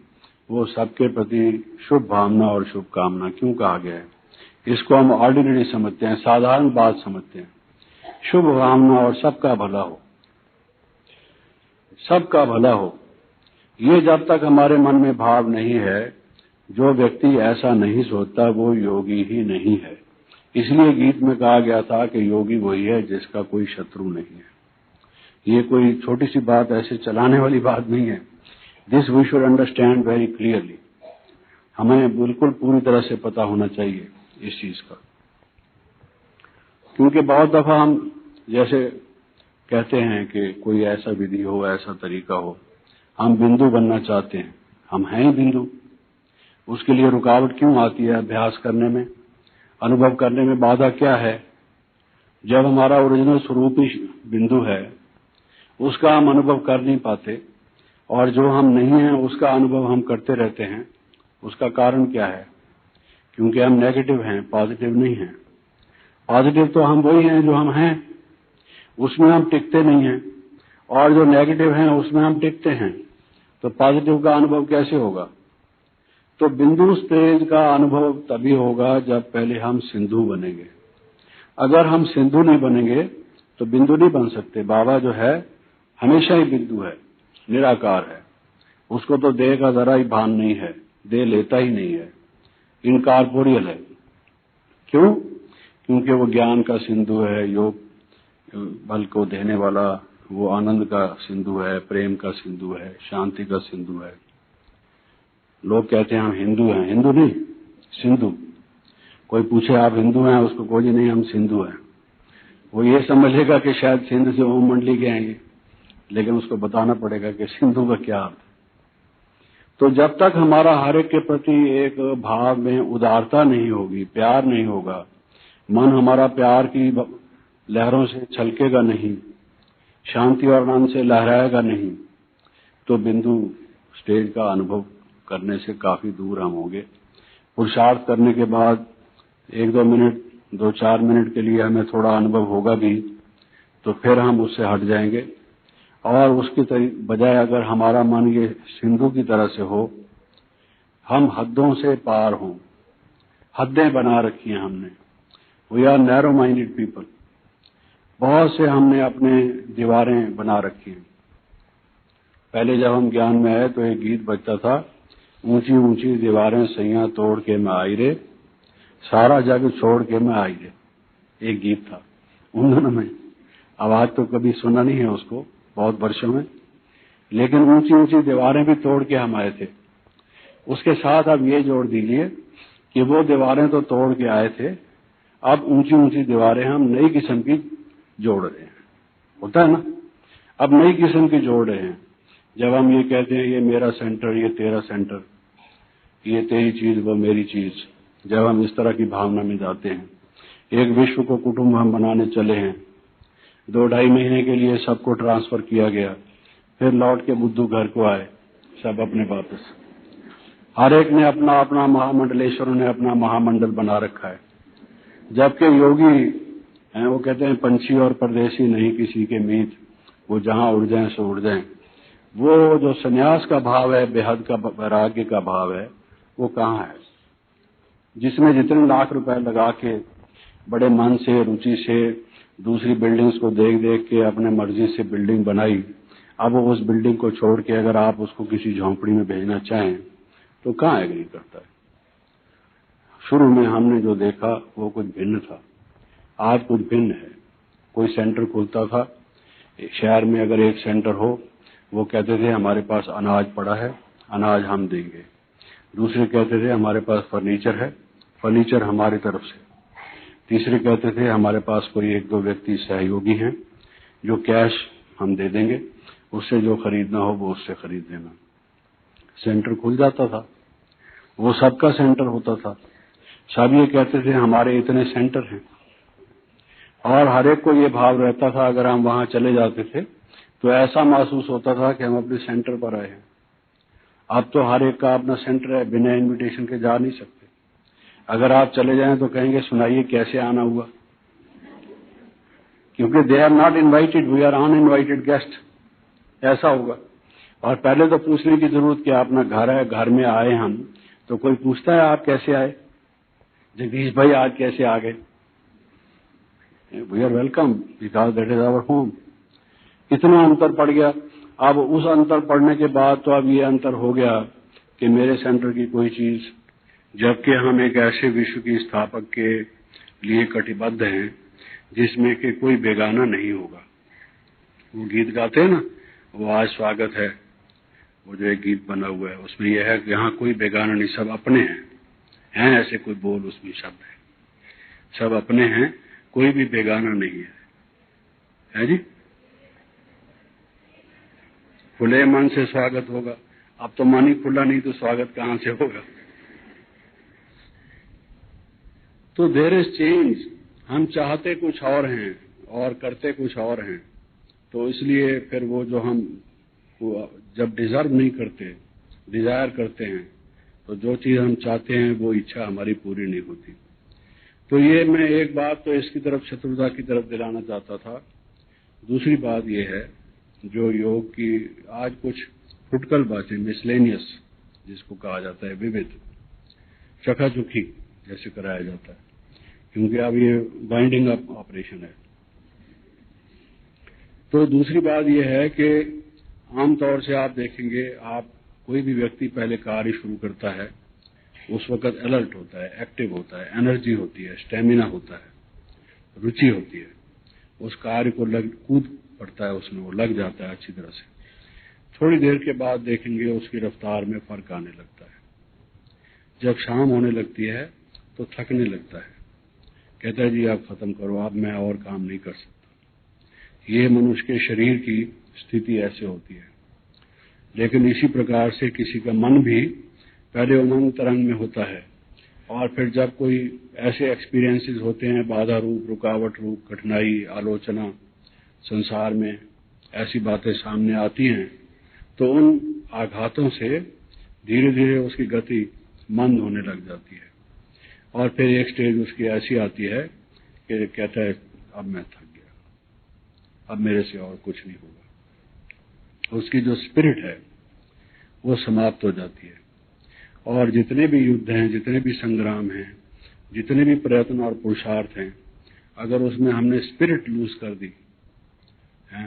वो सबके प्रति शुभ भावना और शुभकामना। क्यों कहा गया है? इसको हम ऑर्डिनरी समझते हैं, साधारण बात समझते हैं। शुभ भावना और सबका भला हो, सबका भला हो, ये जब तक हमारे मन में भाव नहीं है, जो व्यक्ति ऐसा नहीं सोचता वो योगी ही नहीं है। इसलिए गीत में कहा गया था कि योगी वही है जिसका कोई शत्रु नहीं है। ये कोई छोटी सी बात ऐसे चलाने वाली बात नहीं है। This we should understand very clearly. हमें बिल्कुल पूरी तरह से पता होना चाहिए इस चीज का, क्योंकि बहुत दफा हम जैसे कहते हैं कि कोई ऐसा विधि हो, ऐसा तरीका हो, हम बिंदु बनना चाहते हैं, हम हैं ही बिंदु। उसके लिए रुकावट क्यों आती है? अभ्यास करने में, अनुभव करने में बाधा क्या है? जब हमारा ओरिजिनल स्वरूप ही बिंदु है, उसका हम अनुभव कर नहीं पाते, और जो हम नहीं हैं उसका अनुभव हम करते रहते हैं। उसका कारण क्या है? क्योंकि हम नेगेटिव हैं, पॉजिटिव नहीं हैं। पॉजिटिव तो हम वही हैं जो हम हैं, उसमें हम टिकते नहीं हैं, और जो नेगेटिव हैं उसमें हम टिकते हैं। तो पॉजिटिव का अनुभव कैसे होगा? तो बिंदु स्टेज का अनुभव तभी होगा जब पहले हम सिंधु बनेंगे। अगर हम सिंधु नहीं बनेंगे तो बिंदु नहीं बन सकते। बाबा जो है हमेशा ही बिंदु है, निराकार है, उसको तो देह का जरा ही भान नहीं है, देह लेता ही नहीं है, इनकॉर्पोरियल है। क्यों? क्योंकि वो ज्ञान का सिंधु है, योग बल को देने वाला, वो आनंद का सिंधु है, प्रेम का सिंधु है, शांति का सिंधु है। लोग कहते हैं हम हिंदू हैं, हिंदू नहीं, सिंधु। कोई पूछे आप हिंदू हैं, उसको कोई नहीं, हम सिंधु हैं। वो ये समझेगा कि शायद सिंध से ओम मंडली के आएंगे, लेकिन उसको बताना पड़ेगा कि सिंधु का क्या अर्थ। तो जब तक हमारा हर एक के प्रति एक भाव में उदारता नहीं होगी, प्यार नहीं होगा, मन हमारा प्यार की लहरों से छलकेगा नहीं, शांति और आनंद से लहराएगा नहीं, तो बिंदु स्टेज का अनुभव करने से काफी दूर हम होंगे। पुरुषार्थ करने के बाद 1-2 मिनट, 2-4 मिनट के लिए हमें थोड़ा अनुभव होगा भी, तो फिर हम उससे हट जाएंगे। और उसकी बजाय अगर हमारा मन ये सिंधु की तरह से हो, हम हदों से पार हों, हदें बना रखी हैं हमने, we are narrow minded people. बहुत से हमने अपने दीवारें बना रखी हैं। पहले जब हम ज्ञान में आए तो एक गीत बजता था, ऊंची ऊंची दीवारें सैया तोड़ के मैं आई रे, सारा जग छोड़ के मैं आई रे। एक गीत था उन दिनों में, आवाज तो कभी सुना नहीं है उसको बहुत वर्षों में, लेकिन ऊंची ऊंची दीवारें भी तोड़ के हम आए थे। उसके साथ अब ये जोड़ दीजिए कि वो दीवारें तो तोड़ के आए थे, अब ऊंची ऊंची दीवारें हम नई किस्म की जोड़ रहे हैं। होता है ना, अब नई किस्म की जोड़ रहे हैं। जब हम ये कहते हैं ये मेरा सेंटर, ये तेरा सेंटर, ये तेरी चीज वो मेरी चीज, जब हम इस तरह की भावना में जाते हैं, एक विश्व को कुटुंब हम बनाने चले हैं, 2-2.5 महीने के लिए सबको ट्रांसफर किया गया, फिर लौट के बुद्धू घर को आए, सब अपने वापस। हर एक ने अपना अपना महामंडलेश्वरों ने अपना महामंडल बना रखा है। जबकि योगी हैं, वो कहते हैं पंछी और परदेसी नहीं किसी के मीत, वो जहां उड़ जाएं सो उड़ जाएं। वो जो संन्यास का भाव है, बेहद का वैराग्य का भाव है, वो कहाँ है? जिसमें जितने लाख रुपए लगा के बड़े मन से, रुचि से दूसरी बिल्डिंग्स को देख देख के अपने मर्जी से बिल्डिंग बनाई, अब उस बिल्डिंग को छोड़ के अगर आप उसको किसी झोंपड़ी में भेजना चाहें तो कहाँ एग्री करता है? शुरू में हमने जो देखा वो कुछ भिन्न था, आज कुछ भिन्न है। कोई सेंटर खुलता था शहर में, अगर एक सेंटर हो, वो कहते थे हमारे पास अनाज पड़ा है, अनाज हम देंगे। दूसरे कहते थे हमारे पास फर्नीचर है, फर्नीचर हमारी तरफ से। तीसरे कहते थे हमारे पास कोई एक दो व्यक्ति सहयोगी हैं जो कैश हम दे देंगे, उससे जो खरीदना हो वो उससे खरीद लेना। सेंटर खुल जाता था, वो सबका सेंटर होता था। सब ये कहते थे हमारे इतने सेंटर हैं, और हर एक को ये भाव रहता था अगर हम वहां चले जाते थे तो ऐसा महसूस होता था कि हम अपने सेंटर पर आए हैं। अब तो हर एक का अपना सेंटर है, बिना इनविटेशन के जा नहीं सकते। अगर आप चले जाएं तो कहेंगे सुनाइए कैसे आना हुआ, क्योंकि they are not invited, we are uninvited guest, ऐसा होगा। और पहले तो पूछने की जरूरत क्या, अपना घर है, घर में आए हम तो कोई पूछता है आप कैसे आए, जगदीश भाई आज कैसे आ गए? We are welcome because that is our home. इतना अंतर पड़ गया। अब उस अंतर पड़ने के बाद तो अब ये अंतर हो गया कि मेरे सेंटर की कोई चीज, जबकि हम एक ऐसे विश्व की स्थापक के लिए कटिबद्ध हैं जिसमें कि कोई बेगाना नहीं होगा। वो गीत गाते हैं ना, वो आज स्वागत है, वो जो एक गीत बना हुआ है उसमें यह है कि यहाँ कोई बेगाना नहीं, सब अपने हैं ऐसे कोई बोल उसमें शब्द है, सब अपने हैं, कोई भी बेगाना नहीं है जी। खुले मन से स्वागत होगा। अब तो मन ही खुला नहीं तो स्वागत कहां से होगा? तो देयर इज चेंज। हम चाहते कुछ और हैं और करते कुछ और हैं, तो इसलिए फिर वो जो हम जब डिजर्व नहीं करते, डिजायर करते हैं, तो जो चीज हम चाहते हैं वो इच्छा हमारी पूरी नहीं होती। तो ये मैं एक बात तो इसकी तरफ, शत्रुता की तरफ दिलाना चाहता था। दूसरी बात ये है जो योग की आज कुछ फुटकल बातें, मिसलेनियस जिसको कहा जाता है, विविध चकाचुकी जैसे कराया जाता है, क्योंकि अब ये बाइंडिंग अप ऑपरेशन है। तो दूसरी बात यह है कि आमतौर से आप देखेंगे, आप कोई भी व्यक्ति पहले कार्य शुरू करता है उस वक्त अलर्ट होता है, एक्टिव होता है, एनर्जी होती है, स्टेमिना होता है, रुचि होती है, उस कार्य को कूद पड़ता है, उसमें वो लग जाता है अच्छी तरह से। थोड़ी देर के बाद देखेंगे उसकी रफ्तार में फर्क आने लगता है। जब शाम होने लगती है तो थकने लगता है, कहता है जी आप खत्म करो, अब मैं और काम नहीं कर सकता। ये मनुष्य के शरीर की स्थिति ऐसे होती है। लेकिन इसी प्रकार से किसी का मन भी पहले उमंग तरंग में होता है, और फिर जब कोई ऐसे एक्सपीरियंसेस होते हैं, बाधा रूप, रुकावट रूप, कठिनाई, आलोचना, संसार में ऐसी बातें सामने आती हैं, तो उन आघातों से धीरे धीरे उसकी गति मंद होने लग जाती है, और फिर एक स्टेज उसकी ऐसी आती है कि कहता है अब मैं थक गया, अब मेरे से और कुछ नहीं होगा। उसकी जो स्पिरिट है वो समाप्त हो जाती है। और जितने भी युद्ध हैं, जितने भी संग्राम हैं, जितने भी प्रयत्न और पुरुषार्थ हैं, अगर उसमें हमने स्पिरिट लूज कर दी है,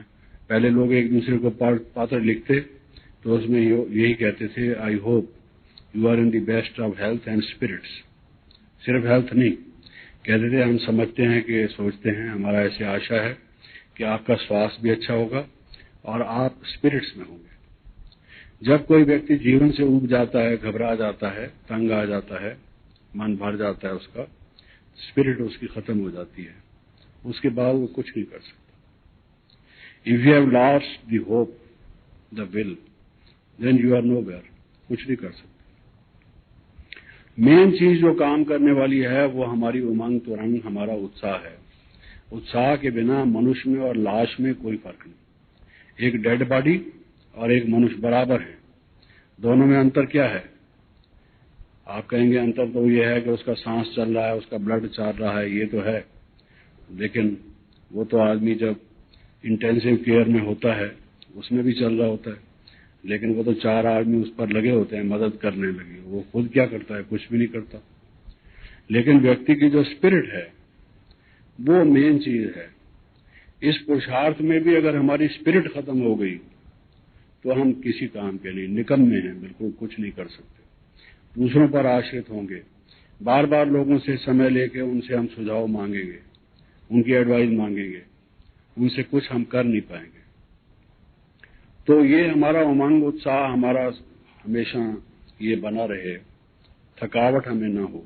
पहले लोग एक दूसरे को पत्र लिखते तो उसमें यही कहते थे, I hope you are in the best of health and spirits. सिर्फ हेल्थ नहीं कहते थे, हम समझते हैं कि सोचते हैं, हमारा ऐसे आशा है कि आपका स्वास्थ्य भी अच्छा होगा और आप स्पिरिट्स में होंगे। जब कोई व्यक्ति जीवन से ऊब जाता है, घबरा जाता है, तंग आ जाता है, मन भर जाता है, उसका स्पिरिट उसकी खत्म हो जाती है, उसके बाद वो कुछ नहीं कर सकता। If you have lost the hope, the will, then you are nowhere, कुछ नहीं कर सकते। मेन चीज जो काम करने वाली है वो हमारी उमंग, तुरंग, हमारा उत्साह है। उत्साह के बिना मनुष्य में और लाश में कोई फर्क नहीं। एक डेड बॉडी और एक मनुष्य बराबर है, दोनों में अंतर क्या है? आप कहेंगे अंतर तो यह है कि उसका सांस चल रहा है, उसका ब्लड चल रहा है, ये तो है, लेकिन वो तो आदमी जब इंटेंसिव केयर में होता है उसमें भी चल रहा होता है, लेकिन वो तो 4 आदमी उस पर लगे होते हैं मदद करने लगे, वो खुद क्या करता है? कुछ भी नहीं करता। लेकिन व्यक्ति की जो स्पिरिट है वो मेन चीज है। इस पुरुषार्थ में भी अगर हमारी स्पिरिट खत्म हो गई तो हम किसी काम के लिए निकम्मे हैं, बिल्कुल कुछ नहीं कर सकते। दूसरों पर आश्रित होंगे, बार बार लोगों से समय लेके उनसे हम सुझाव मांगेंगे, उनकी एडवाइस मांगेंगे, उनसे कुछ हम कर नहीं पाएंगे। तो ये हमारा उमंग उत्साह हमारा हमेशा ये बना रहे, थकावट हमें ना हो।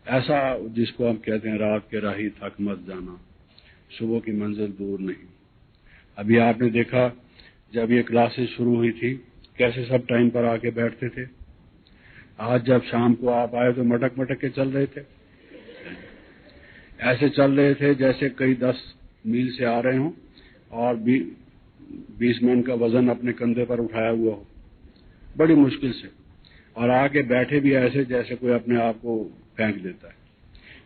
ऐसा जिसको हम कहते हैं रात के राही थक मत जाना, सुबह की मंजिल दूर नहीं। अभी आपने देखा जब ये क्लासेस शुरू हुई थी कैसे सब टाइम पर आके बैठते थे। आज जब शाम को आप आए तो मटक मटक के चल रहे थे, ऐसे चल रहे थे जैसे कई 10 मील से आ रहे हों और 20 मन का वजन अपने कंधे पर उठाया हुआ हो, बड़ी मुश्किल से, और आके बैठे भी ऐसे जैसे कोई अपने आप को फेंक देता है,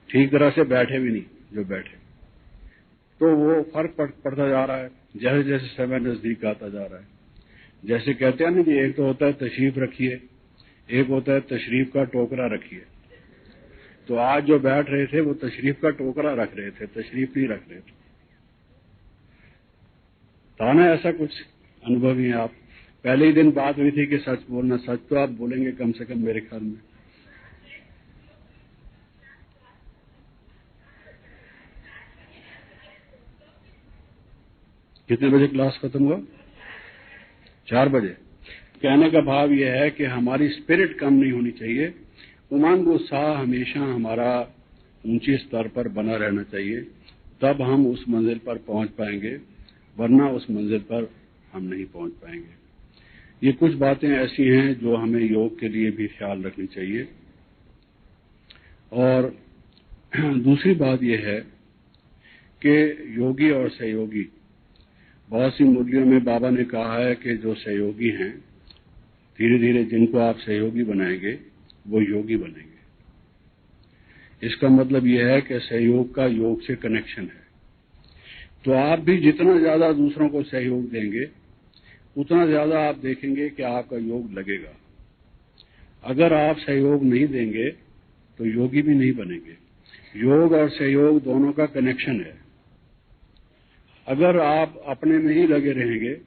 ठीक तरह से बैठे भी नहीं जो बैठे। तो वो फर्क पड़ता जा रहा है जैसे जैसे समय नजदीक आता जा रहा है। जैसे कहते हैं ना कि एक तो होता है तशरीफ रखिए, एक होता है तशरीफ का टोकरा रखिए। तो आज जो बैठ रहे थे वो तशरीफ का टोकरा रख रहे थे, तशरीफ नहीं रख रहे थे। था ना ऐसा कुछ अनुभव ही आप? पहले ही दिन बात हुई थी कि सच बोलना, सच तो आप बोलेंगे कम से कम मेरे ख्याल में। कितने बजे क्लास खत्म हुआ? 4 बजे। कहने का भाव यह है कि हमारी स्पिरिट कम नहीं होनी चाहिए, उमंग उत्साह हमेशा हमारा ऊंचे स्तर पर बना रहना चाहिए, तब हम उस मंजिल पर पहुंच पाएंगे, वरना उस मंजिल पर हम नहीं पहुंच पाएंगे। ये कुछ बातें ऐसी हैं जो हमें योग के लिए भी ख्याल रखनी चाहिए। और दूसरी बात यह है कि योगी और सहयोगी, बहुत सी मुरलियों में बाबा ने कहा है कि जो सहयोगी हैं, धीरे धीरे जिनको आप सहयोगी बनाएंगे वो योगी बनेंगे। इसका मतलब यह है कि सहयोग का योग से कनेक्शन है। तो आप भी जितना ज्यादा दूसरों को सहयोग देंगे उतना ज्यादा आप देखेंगे कि आपका योग लगेगा। अगर आप सहयोग नहीं देंगे तो योगी भी नहीं बनेंगे। योग और सहयोग दोनों का कनेक्शन है। अगर आप अपने में ही लगे रहेंगे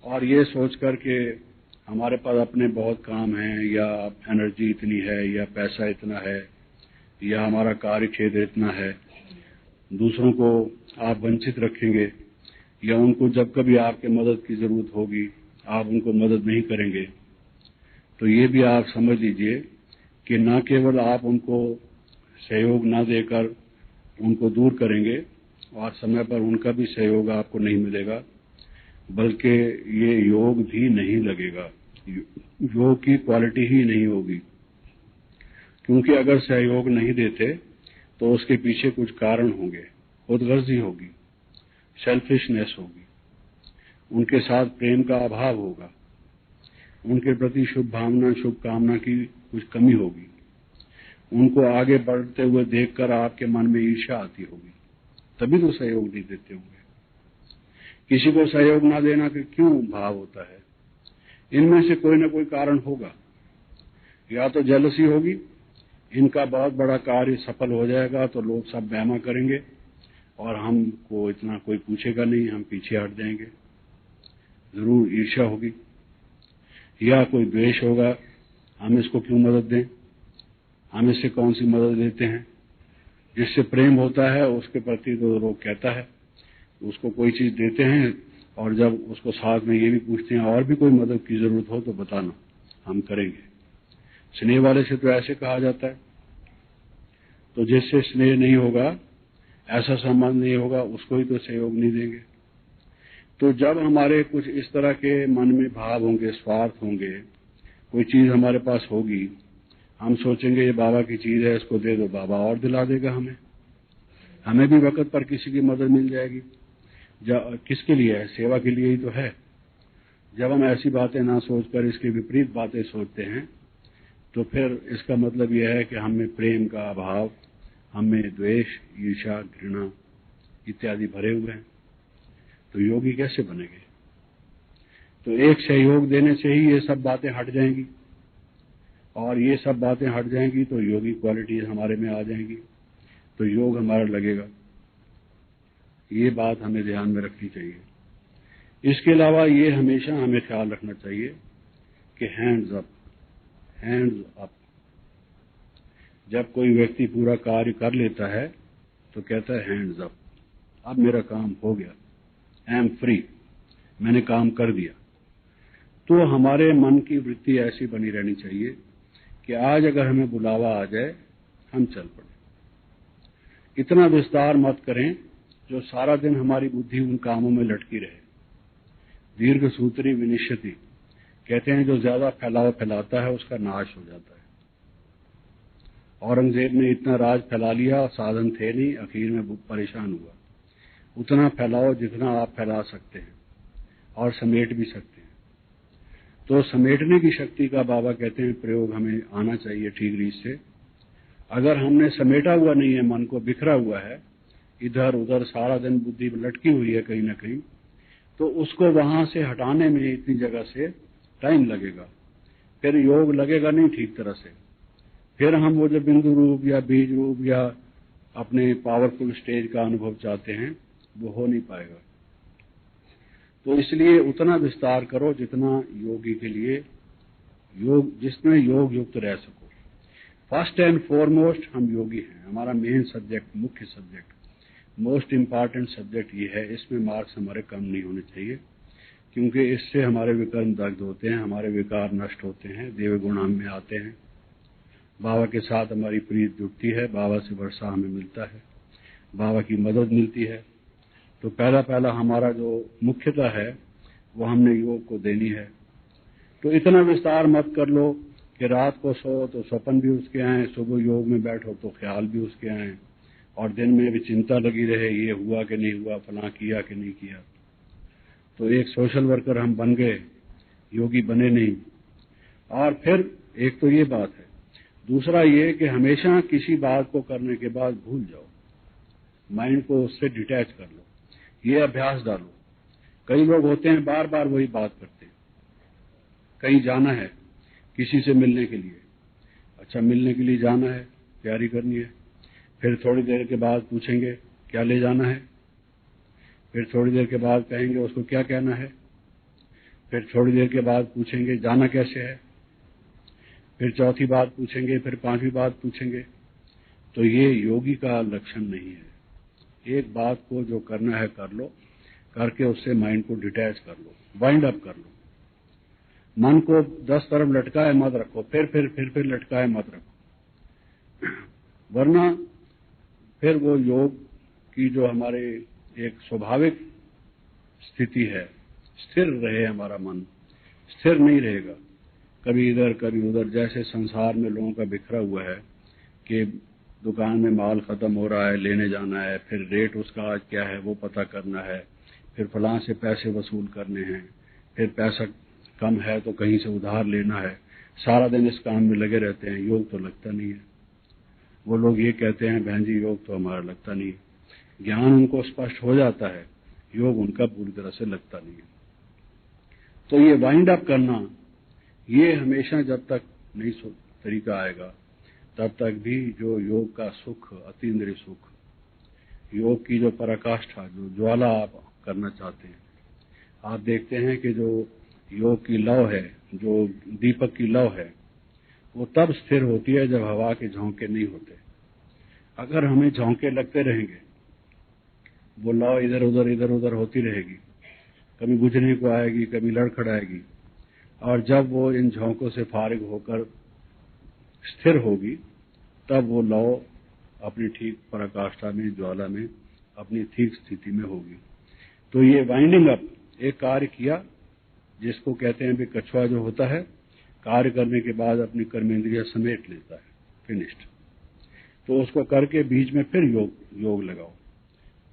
और ये सोचकर के हमारे पास अपने बहुत काम हैं, या एनर्जी इतनी है, या पैसा इतना है, या हमारा कार्य क्षेत्र इतना है, दूसरों को आप वंचित रखेंगे, या उनको जब कभी आपके मदद की जरूरत होगी आप उनको मदद नहीं करेंगे, तो ये भी आप समझ लीजिए कि न केवल आप उनको सहयोग न देकर उनको दूर करेंगे और समय पर उनका भी सहयोग आपको नहीं मिलेगा, बल्कि ये योग भी नहीं लगेगा, योग की क्वालिटी ही नहीं होगी। क्योंकि अगर सहयोग नहीं देते तो उसके पीछे कुछ कारण होंगे, खुदगर्जी होगी, सेल्फिशनेस होगी, उनके साथ प्रेम का अभाव होगा, उनके प्रति शुभ भावना शुभकामना की कुछ कमी होगी, उनको आगे बढ़ते हुए देखकर आपके मन में ईर्ष्या आती होगी, तभी तो सहयोग नहीं देते होंगे। किसी को सहयोग ना देना कि क्यों भाव होता है? इनमें से कोई ना कोई कारण होगा। या तो जेलसी होगी, इनका बहुत बड़ा कार्य सफल हो जाएगा तो लोग सब बहमा करेंगे और हमको इतना कोई पूछेगा नहीं, हम पीछे हट जाएंगे। जरूर ईर्ष्या होगी। या कोई द्वेष होगा, हम इसको क्यों मदद दें, हम इससे कौन सी मदद लेते हैं। जिससे प्रेम होता है उसके प्रति तो लोग कहता है, उसको कोई चीज देते हैं और जब उसको साथ में ये भी पूछते हैं और भी कोई मदद की जरूरत हो तो बताना, हम करेंगे। स्नेह वाले से तो ऐसे कहा जाता है। तो जिससे स्नेह नहीं होगा, ऐसा संबंध नहीं होगा, उसको ही तो सहयोग नहीं देंगे। तो जब हमारे कुछ इस तरह के मन में भाव होंगे, स्वार्थ होंगे, कोई चीज हमारे पास होगी, हम सोचेंगे ये बाबा की चीज है, इसको दे दो, बाबा और दिला देगा हमें भी वक्त पर किसी की मदद मिल जाएगी। किसके लिए है? सेवा के लिए ही तो है। जब हम ऐसी बातें ना सोचकर इसके विपरीत बातें सोचते हैं तो फिर इसका मतलब यह है कि हमें प्रेम का अभाव, हमें द्वेष, ईर्ष्या, घृणा इत्यादि भरे हुए हैं। तो योगी कैसे बनेंगे? तो एक सहयोग देने से ही ये सब बातें हट जाएंगी, और ये सब बातें हट जाएंगी तो योगी क्वालिटी हमारे में आ जाएंगी, तो योग हमारा लगेगा। ये बात हमें ध्यान में रखनी चाहिए। इसके अलावा ये हमेशा हमें ख्याल रखना चाहिए कि हैंड्स अप, हैंड्स अप। जब कोई व्यक्ति पूरा कार्य कर लेता है तो कहता है हैंड्स अप, अब मेरा काम हो गया, आई एम फ्री, मैंने काम कर दिया। तो हमारे मन की वृत्ति ऐसी बनी रहनी चाहिए कि आज अगर हमें बुलावा आ जाए हम चल पड़े। इतना विस्तार मत करें जो सारा दिन हमारी बुद्धि उन कामों में लटकी रहे। दीर्घ सूत्री विनिश्यति, कहते हैं जो ज्यादा फैलाव फैलाता है उसका नाश हो जाता है। औरंगजेब ने इतना राज फैला लिया, साधन थे नहीं, आखिर में परेशान हुआ। उतना फैलाओ जितना आप फैला सकते हैं और समेट भी सकते हैं। तो समेटने की शक्ति का बाबा कहते हैं प्रयोग हमें आना चाहिए ठीक रीत से। अगर हमने समेटा हुआ नहीं है, मन को बिखरा हुआ है, इधर उधर सारा दिन बुद्धि लटकी हुई है कहीं ना कहीं, तो उसको वहां से हटाने में इतनी जगह से टाइम लगेगा, फिर योग लगेगा नहीं ठीक तरह से। फिर हम वो जो बिंदु रूप या बीज रूप या अपने पावरफुल स्टेज का अनुभव चाहते हैं वो हो नहीं पाएगा। तो इसलिए उतना विस्तार करो जितना योगी के लिए योग, जिसमें योग युक्त रह सको। फर्स्ट एंड फॉरमोस्ट हम योगी हैं। हमारा मेन सब्जेक्ट, मुख्य सब्जेक्ट, मोस्ट इंपॉर्टेंट सब्जेक्ट ये है। इसमें मार्क्स हमारे कम नहीं होने चाहिए, क्योंकि इससे हमारे विकर्म दग्ध होते हैं, हमारे विकार नष्ट होते हैं, देवगुण हम में आते हैं, बाबा के साथ हमारी प्रीत जुटती है, बाबा से वर्षा हमें मिलता है, बाबा की मदद मिलती है। तो पहला हमारा जो मुख्यता है वो हमने योग को देनी है। तो इतना विस्तार मत कर लो कि रात को सो तो स्वप्न भी उसके आए, सुबह योग में बैठो तो ख्याल भी उसके आए, और दिन में भी चिंता लगी रहे, ये हुआ कि नहीं हुआ, फलां किया कि नहीं किया। तो एक सोशल वर्कर हम बन गए, योगी बने नहीं। और फिर एक तो ये बात है, दूसरा ये कि हमेशा किसी बात को करने के बाद भूल जाओ, माइंड को उससे डिटैच कर लो, ये अभ्यास डालो। कई लोग होते हैं बार बार वही बात करते हैं। कहीं जाना है किसी से मिलने के लिए, अच्छा मिलने के लिए जाना है, तैयारी करनी है, फिर थोड़ी देर के बाद पूछेंगे क्या ले जाना है, फिर थोड़ी देर के बाद कहेंगे उसको क्या कहना है, फिर थोड़ी देर के बाद पूछेंगे जाना कैसे है, फिर चौथी बात पूछेंगे, फिर पांचवी बात पूछेंगे। तो ये योगी का लक्षण नहीं है। एक बात को जो करना है कर लो, करके उससे माइंड को डिटैच कर लो, वाइंड अप कर लो। मन को 10 तरफ लटकाए मत रखो, फिर लटकाए मत रखो, वरना फिर वो योग की जो हमारे एक स्वाभाविक स्थिति है, स्थिर रहे हमारा मन, स्थिर नहीं रहेगा, कभी इधर कभी उधर। जैसे संसार में लोगों का बिखरा हुआ है कि दुकान में माल खत्म हो रहा है, लेने जाना है, फिर रेट उसका आज क्या है वो पता करना है, फिर फलां से पैसे वसूल करने हैं, फिर पैसा कम है तो कहीं से उधार लेना है, सारा दिन इस काम में लगे रहते हैं, योग तो लगता नहीं है। वो लोग ये कहते हैं बहन जी योग तो हमारा लगता नहीं है। ज्ञान उनको स्पष्ट हो जाता है, योग उनका पूरी तरह से लगता नहीं है। तो ये वाइंड अप करना, ये हमेशा जब तक नहीं तरीका आएगा तब तक भी जो योग का सुख, अतीन्द्रिय सुख, योग की जो पराकाष्ठा, जो ज्वाला आप करना चाहते हैं, आप देखते हैं कि जो योग की लौ है, जो दीपक की लौ है, वो तब स्थिर होती है जब हवा के झोंके नहीं होते। अगर हमें झोंके लगते रहेंगे, वो लौ इधर उधर होती रहेगी, कभी बुझने को आएगी, कभी लड़खड़ाएगी, और जब वो इन झोंकों से फारिग होकर स्थिर होगी तब वो लौ अपनी ठीक पराकाष्ठा में, ज्वाला में, अपनी ठीक स्थिति में होगी। तो ये वाइंडिंग अप एक कार्य किया, जिसको कहते हैं भी कछुआ जो होता है कार्य करने के बाद अपनी कर्मेंद्रिय समेट लेता है, फिनिश्ड। तो उसको करके बीच में फिर योग लगाओ,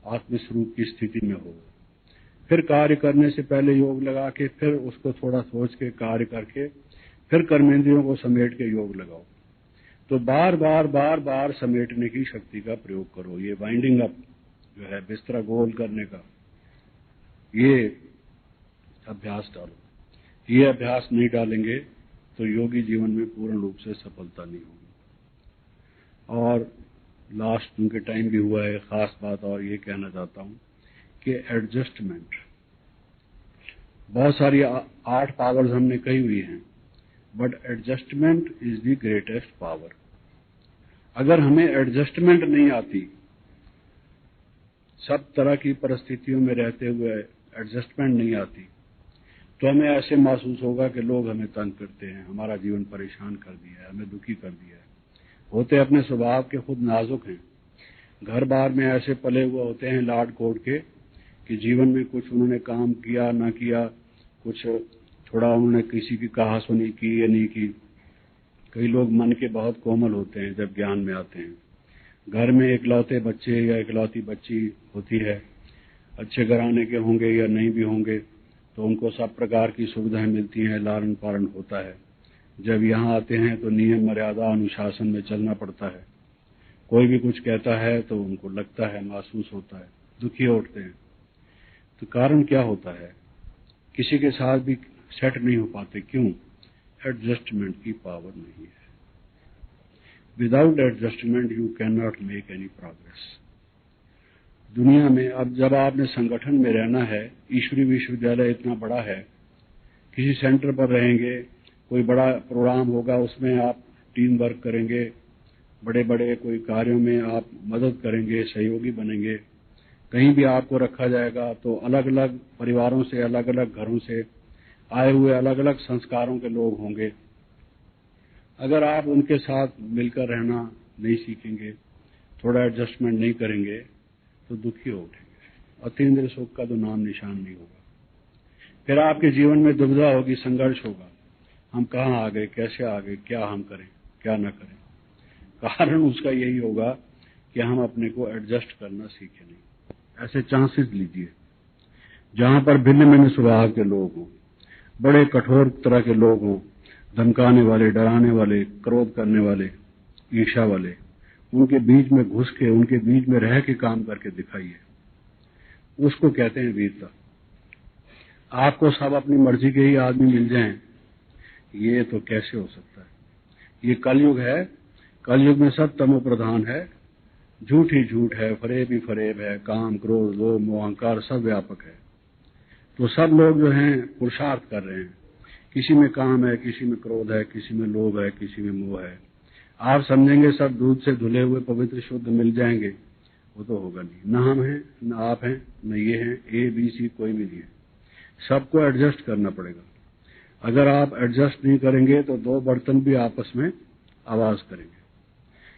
आत्मस्वरूप की स्थिति में हो। फिर कार्य करने से पहले योग लगा के, फिर उसको थोड़ा सोच के कार्य करके, फिर कर्मेंद्रियों को समेट के योग लगाओ। तो बार बार समेटने की शक्ति का प्रयोग करो। ये वाइंडिंग अप जो है, बिस्तरा गोल करने का, ये अभ्यास डालो। ये अभ्यास नहीं डालेंगे तो योगी जीवन में पूर्ण रूप से सफलता नहीं होगी। और लास्ट उनके टाइम भी हुआ है, खास बात और ये कहना चाहता हूं कि एडजस्टमेंट, बहुत सारी 8 पावर्स हमने कही हुई हैं, but adjustment is the greatest power. अगर हमें एडजस्टमेंट नहीं आती, सब तरह की परिस्थितियों में रहते हुए एडजस्टमेंट नहीं आती, तो हमें ऐसे महसूस होगा कि लोग हमें तंग करते हैं, हमारा जीवन परेशान कर दिया है, हमें दुखी कर दिया है। होते अपने स्वभाव के खुद नाजुक हैं, घर बार में ऐसे पले हुए होते हैं लाड कोड के कि जीवन में कुछ उन्होंने काम किया ना किया, कुछ थोड़ा उन्होंने किसी की कहा सुनी की या नहीं की। कई लोग मन के बहुत कोमल होते हैं जब ज्ञान में आते हैं। घर में इकलौते बच्चे या इकलौती बच्ची होती है, अच्छे घराने के होंगे या नहीं भी होंगे, तो उनको सब प्रकार की सुविधाएं मिलती हैं, लालन पालन होता है। जब यहाँ आते हैं तो नियम मर्यादा अनुशासन में चलना पड़ता है। कोई भी कुछ कहता है तो उनको लगता है, महसूस होता है, दुखी उठते हैं। तो कारण क्या होता है? किसी के साथ भी सेट नहीं हो पाते। क्यों? एडजस्टमेंट की पावर नहीं है। Without adjustment you can not make any progress. दुनिया में अब जब आपने संगठन में रहना है, ईश्वरीय विश्वविद्यालय इतना बड़ा है, किसी सेंटर पर रहेंगे, कोई बड़ा प्रोग्राम होगा, उसमें आप टीम वर्क करेंगे, बड़े बड़े कोई कार्यों में आप मदद करेंगे, सहयोगी बनेंगे। कहीं भी आपको रखा जाएगा तो अलग अलग परिवारों से, अलग अलग घरों से आए हुए अलग अलग संस्कारों के लोग होंगे। अगर आप उनके साथ मिलकर रहना नहीं सीखेंगे, थोड़ा एडजस्टमेंट नहीं करेंगे, तो दुखी हो उठेंगे। अतीन्द्रिय सुख का तो नाम निशान नहीं होगा। फिर आपके जीवन में दुविधा होगी, संघर्ष होगा। हम कहाँ आ गए, कैसे आ गए, क्या हम करें, क्या न करें। कारण उसका यही होगा कि हम अपने को एडजस्ट करना सीखे नहीं। ऐसे चांसेस लीजिए जहां पर भिन्न भिन्न स्वभाव के लोग हों, बड़े कठोर तरह के लोग हों, धमकाने वाले, डराने वाले, क्रोध करने वाले, ईर्ष्या वाले, उनके बीच में घुस के, उनके बीच में रह के काम करके दिखाइए। उसको कहते हैं वीरता। आपको सब अपनी मर्जी के ही आदमी मिल जाएं, ये तो कैसे हो सकता है? ये कलयुग है। कलयुग में सब तमो प्रधान है, झूठ ही झूठ है, फरेब ही फरेब है, काम क्रोध लोभ मोह अहंकार सब व्यापक है। तो सब लोग जो हैं पुरुषार्थ कर रहे हैं। किसी में काम है, किसी में क्रोध है, किसी में लोभ है, किसी में मोह है। आप समझेंगे सब दूध से धुले हुए पवित्र शुद्ध मिल जाएंगे, वो तो होगा नहीं। न हम हैं, न आप हैं, न ये हैं, ए बी सी कोई भी नहीं है। सबको एडजस्ट करना पड़ेगा। अगर आप एडजस्ट नहीं करेंगे तो दो बर्तन भी आपस में आवाज करेंगे।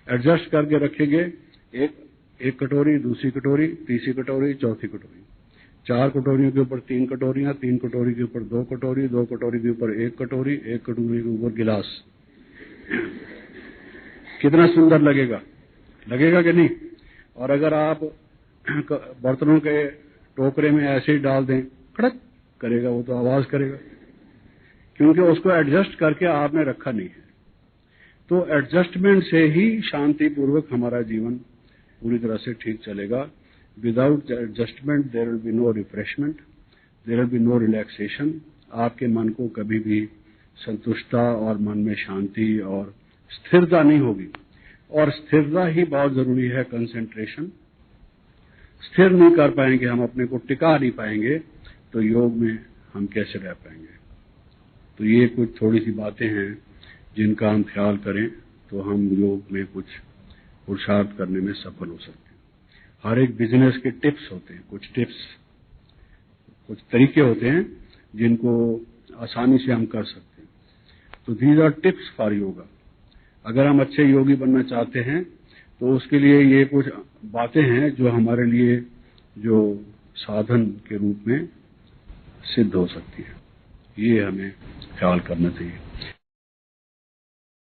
एडजस्ट करके रखेंगे, एक कटोरी, दूसरी कटोरी, तीसरी कटोरी, चौथी कटोरी, 4 कटोरियों के ऊपर 3 कटोरियां, 3 कटोरी के ऊपर 2 कटोरी, 2 कटोरी के ऊपर 1 कटोरी, 1 कटोरी के ऊपर गिलास। कितना सुंदर लगेगा, लगेगा कि नहीं? और अगर आप बर्तनों के टोकरे में ऐसे ही डाल दें, खड़क करेगा, वो तो आवाज करेगा, क्योंकि उसको एडजस्ट करके आपने रखा नहीं है। तो एडजस्टमेंट से ही शांतिपूर्वक हमारा जीवन पूरी तरह से ठीक चलेगा। Without adjustment there will be no refreshment, there will be no relaxation. आपके मन को कभी भी संतुष्टता और मन में शांति और स्थिरता नहीं होगी। और स्थिरता ही बहुत जरूरी है, कंसंट्रेशन। स्थिर नहीं कर पाएंगे, हम अपने को टिका नहीं पाएंगे, तो योग में हम कैसे रह पाएंगे? तो ये कुछ थोड़ी सी बातें हैं जिनका हम ख्याल करें तो हम योग में कुछ पुरुषार्थ करने में सफल हो सकते हैं। हर एक बिजनेस के टिप्स होते हैं, कुछ टिप्स, कुछ तरीके होते हैं जिनको आसानी से हम कर सकते हैं। तो these are tips for yoga. अगर हम अच्छे योगी बनना चाहते हैं तो उसके लिए ये कुछ बातें हैं जो हमारे लिए जो साधन के रूप में सिद्ध हो सकती है। ये हमें ख्याल करना चाहिए।